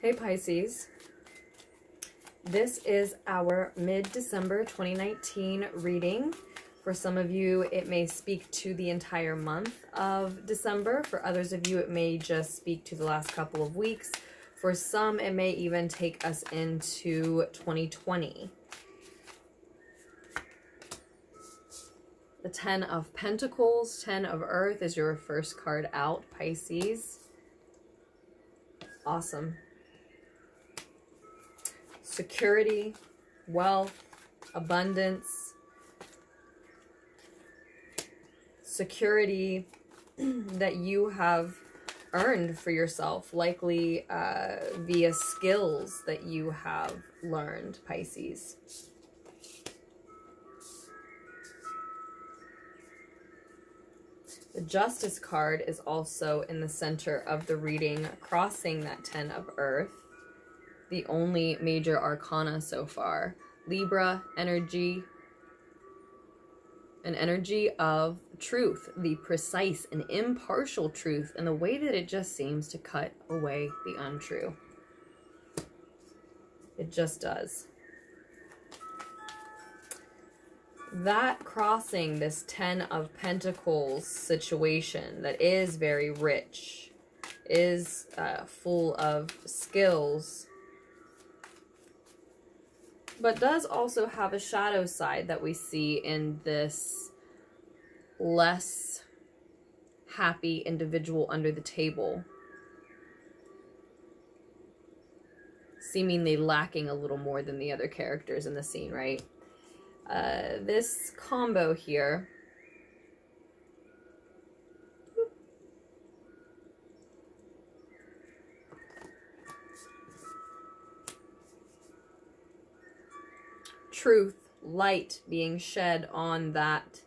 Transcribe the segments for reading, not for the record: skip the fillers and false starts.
Hey Pisces, this is our mid-December 2019 reading. For some of you, it may speak to the entire month of December. For others of you, it may just speak to the last couple of weeks. For some, it may even take us into 2020. The 10 of Pentacles, 10 of Earth is your first card out, Pisces. Awesome. Security, wealth, abundance, security that you have earned for yourself, likely via skills that you have learned, Pisces. The Justice card is also in the center of the reading, crossing that 10 of Earth. The only major arcana so far. Libra energy, an energy of truth, the precise and impartial truth, and the way that it just seems to cut away the untrue. It just does. That crossing this 10 of Pentacles situation that is very rich, is full of skills, but does also have a shadow side that we see in this less happy individual under the table. Seemingly lacking a little more than the other characters in the scene, right? This combo here truth, light being shed on that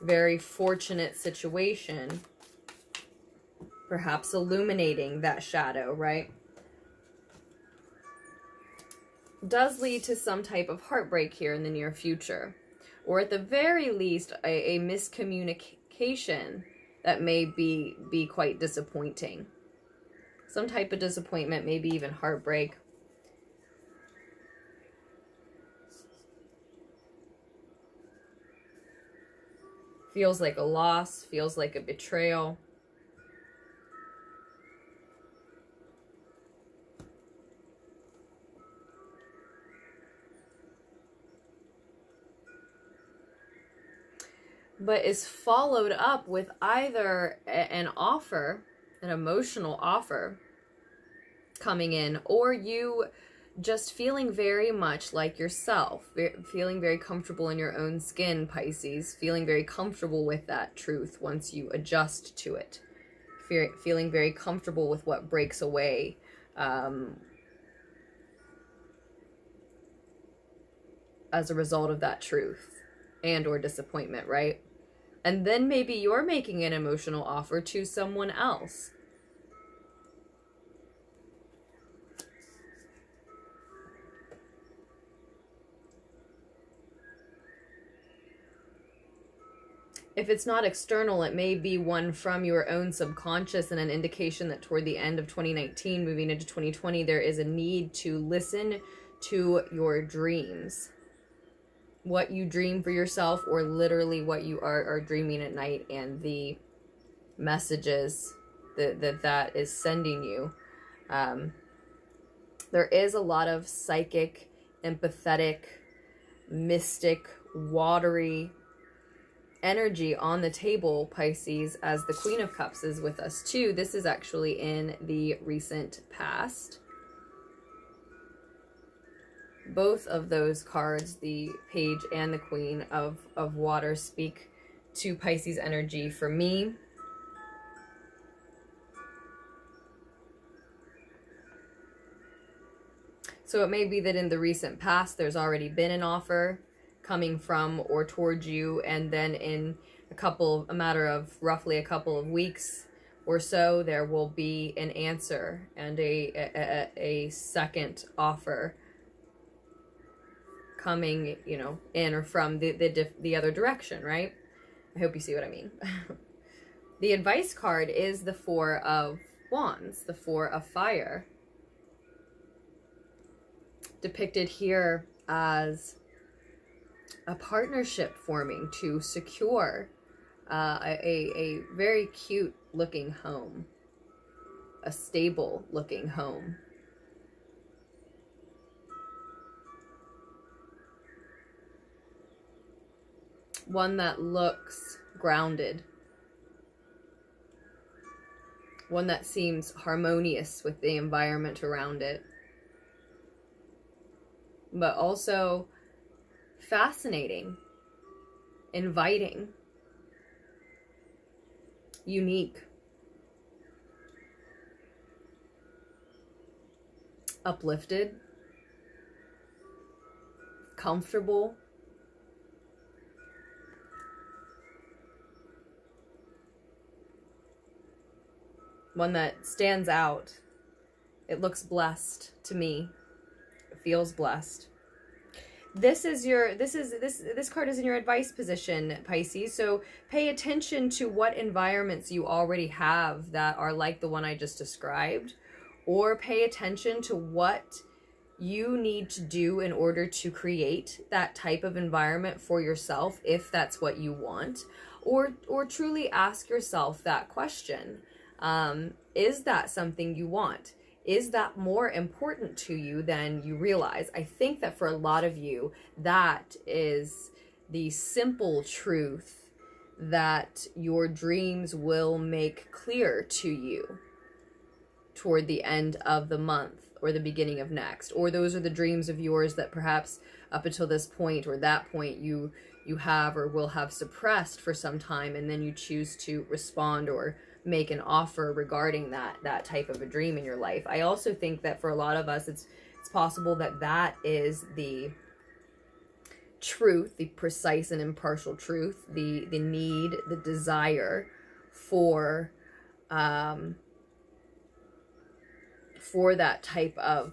very fortunate situation, perhaps illuminating that shadow, right? Does lead to some type of heartbreak here in the near future, or at the very least a miscommunication that may be quite disappointing. Some type of disappointment, maybe even heartbreak. Feels like a loss, feels like a betrayal. But is followed up with either an offer, an emotional offer coming in, or you just feeling very much like yourself, feeling very comfortable in your own skin, Pisces, feeling very comfortable with that truth once you adjust to it, feeling very comfortable with what breaks away as a result of that truth and or disappointment, right? And then maybe you're making an emotional offer to someone else. If it's not external, it may be one from your own subconscious, and an indication that toward the end of 2019, moving into 2020, there is a need to listen to your dreams. What you dream for yourself, or literally what you are dreaming at night, and the messages that is sending you. There is a lot of psychic, empathetic, mystic, watery energy on the table, Pisces, as the Queen of Cups is with us too. This is actually in the recent past. Both of those cards, the Page and the Queen of Water, speak to Pisces energy for me. So it may be that in the recent past, there's already been an offer coming from or towards you, and then in a matter of roughly a couple of weeks or so, there will be an answer and a second offer coming, you know, in or from the other direction, right? I hope you see what I mean. The advice card is the Four of Wands, the Four of Fire. Depicted here as a partnership forming to secure a very cute looking home, a stable looking home. One that looks grounded. One that seems harmonious with the environment around it. But also fascinating, inviting, unique, uplifted, comfortable. One that stands out. It looks blessed to me. It feels blessed. This card is in your advice position, Pisces. So pay attention to what environments you already have that are like the one I just described, or pay attention to what you need to do in order to create that type of environment for yourself, if that's what you want, or truly ask yourself that question. Is that something you want? Is that more important to you than you realize? I think that for a lot of you, that is the simple truth that your dreams will make clear to you toward the end of the month or the beginning of next. Or those are the dreams of yours that perhaps up until this point or that point you have or will have suppressed for some time, and then you choose to respond or make an offer regarding that type of a dream in your life. I also think that for a lot of us, it's possible that that is the truth, the precise and impartial truth, the need, the desire for that type of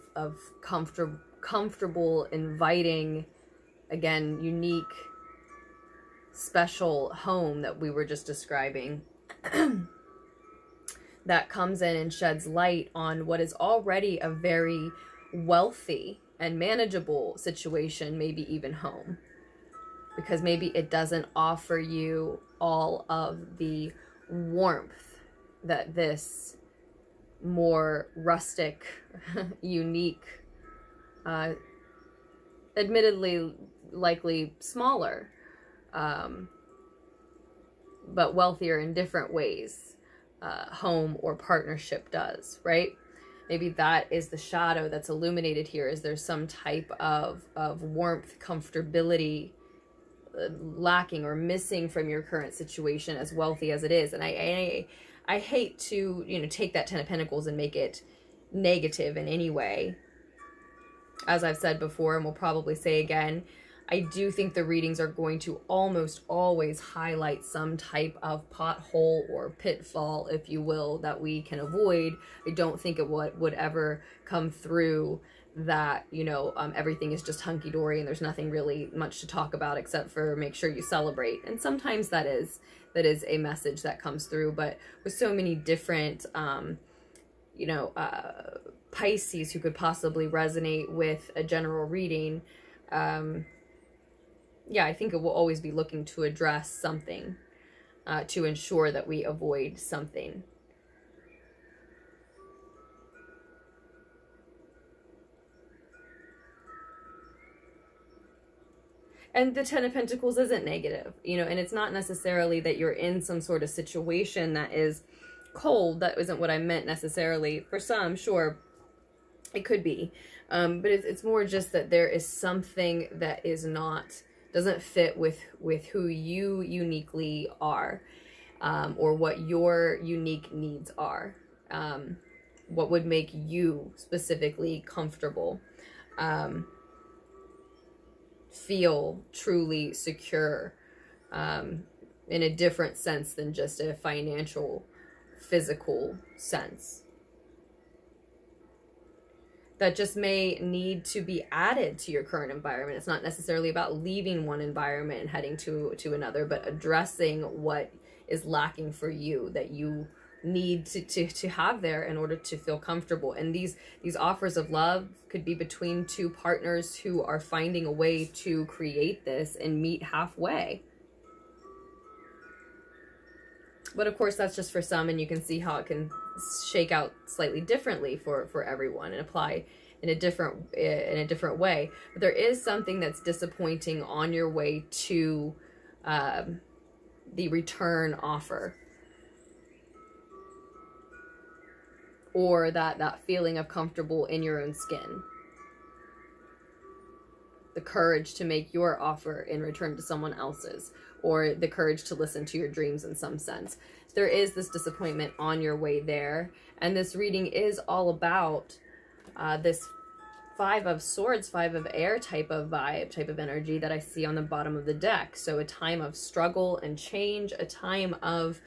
comfortable, inviting, again, unique, special home that we were just describing. That comes in and sheds light on what is already a very wealthy and manageable situation, maybe even home. Because maybe it doesn't offer you all of the warmth that this more rustic, unique, admittedly likely smaller, but wealthier in different ways, home or partnership does, right? Maybe that is the shadow that's illuminated here. Is there some type of warmth, comfortability lacking or missing from your current situation, as wealthy as it is? And I hate to, take that Ten of Pentacles and make it negative in any way. As I've said before, and will probably say again, I do think the readings are going to almost always highlight some type of pothole or pitfall, if you will, that we can avoid. I don't think it would ever come through that, everything is just hunky-dory and there's nothing really much to talk about except for make sure you celebrate. And sometimes that is a message that comes through. But with so many different, Pisces who could possibly resonate with a general reading, yeah, I think it will always be looking to address something, to ensure that we avoid something. And the Ten of Pentacles isn't negative, and it's not necessarily that you're in some sort of situation that is cold. That isn't what I meant necessarily. For some, sure, it could be. But it's more just that there is something that doesn't fit with who you uniquely are, or what your unique needs are, what would make you specifically comfortable, feel truly secure, in a different sense than just a financial, physical sense. That just may need to be added to your current environment. It's not necessarily about leaving one environment and heading to another, but addressing what is lacking for you, that you need to have there in order to feel comfortable. And these offers of love could be between two partners who are finding a way to create this and meet halfway. But of course, that's just for some, and you can see how it can shake out slightly differently for everyone and apply in a different way. But there is something that's disappointing on your way to the return offer, or that feeling of comfortable in your own skin, the courage to make your offer in return to someone else's, or the courage to listen to your dreams in some sense. There is this disappointment on your way there, and this reading is all about this 5 of Swords, 5 of Air type of vibe, type of energy that I see on the bottom of the deck. So a time of struggle and change, a time of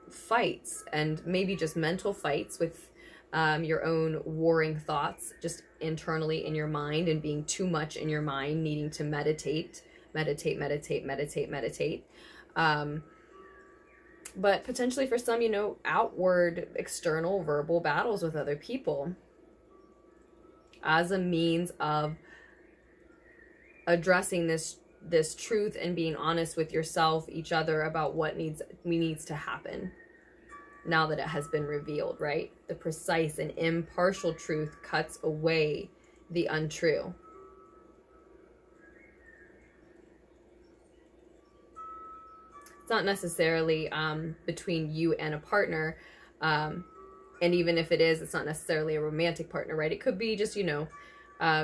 fights, and maybe just mental fights with your own warring thoughts just internally in your mind, and being too much in your mind, needing to meditate. But potentially for some, you know, outward, external, verbal battles with other people as a means of addressing this truth and being honest with yourself, each other, about what needs to happen now that it has been revealed, right? The precise and impartial truth cuts away the untrue. It's not necessarily between you and a partner, and even if it is, it's not necessarily a romantic partner, right? It could be just, you know,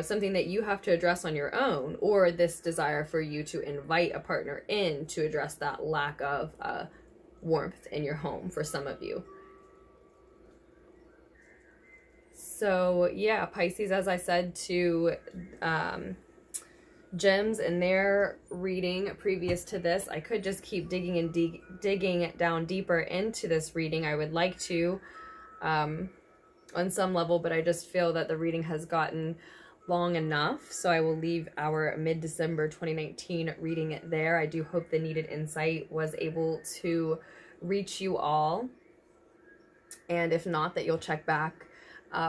something that you have to address on your own, or this desire for you to invite a partner in to address that lack of warmth in your home for some of you. So yeah, Pisces, as I said to Gems in their reading previous to this, I could just keep digging and digging down deeper into this reading. I would like to on some level, but I just feel that the reading has gotten long enough, so I will leave our mid-December 2019 reading there. I do hope the needed insight was able to reach you all, and if not, that you'll check back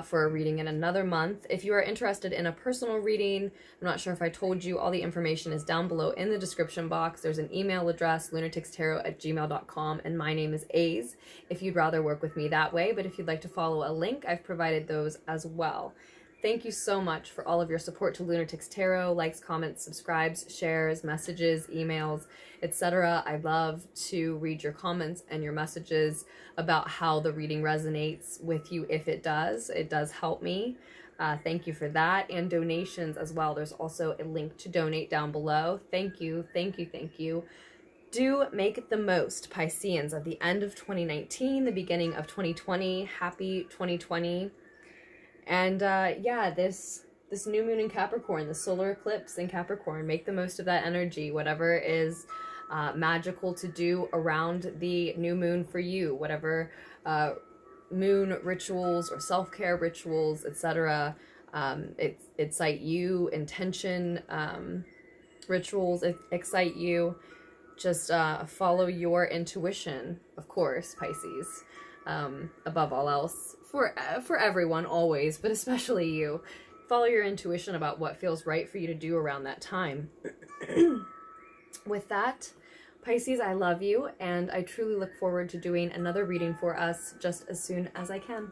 for a reading in another month. If you are interested in a personal reading, I'm not sure if I told you, all the information is down below in the description box. There's an email address, LunarticksTarot@gmail.com, and my name is Aze, if you'd rather work with me that way. But if you'd like to follow a link, I've provided those as well. Thank you so much for all of your support to Lunartics Tarot, likes, comments, subscribes, shares, messages, emails, etc. I love to read your comments and your messages about how the reading resonates with you. If it does help me. Thank you for that. And donations as well. There's also a link to donate down below. Thank you, thank you, thank you. Do make the most, Pisceans, of the end of 2019, the beginning of 2020. Happy 2020. And yeah, this new moon in Capricorn, the solar eclipse in Capricorn, make the most of that energy, whatever is magical to do around the new moon for you, whatever moon rituals or self-care rituals, etc. Excite you, intention rituals excite you. Just follow your intuition, of course, Pisces, above all else. For everyone, always, but especially you. Follow your intuition about what feels right for you to do around that time. With that, Pisces, I love you, and I truly look forward to doing another reading for us just as soon as I can.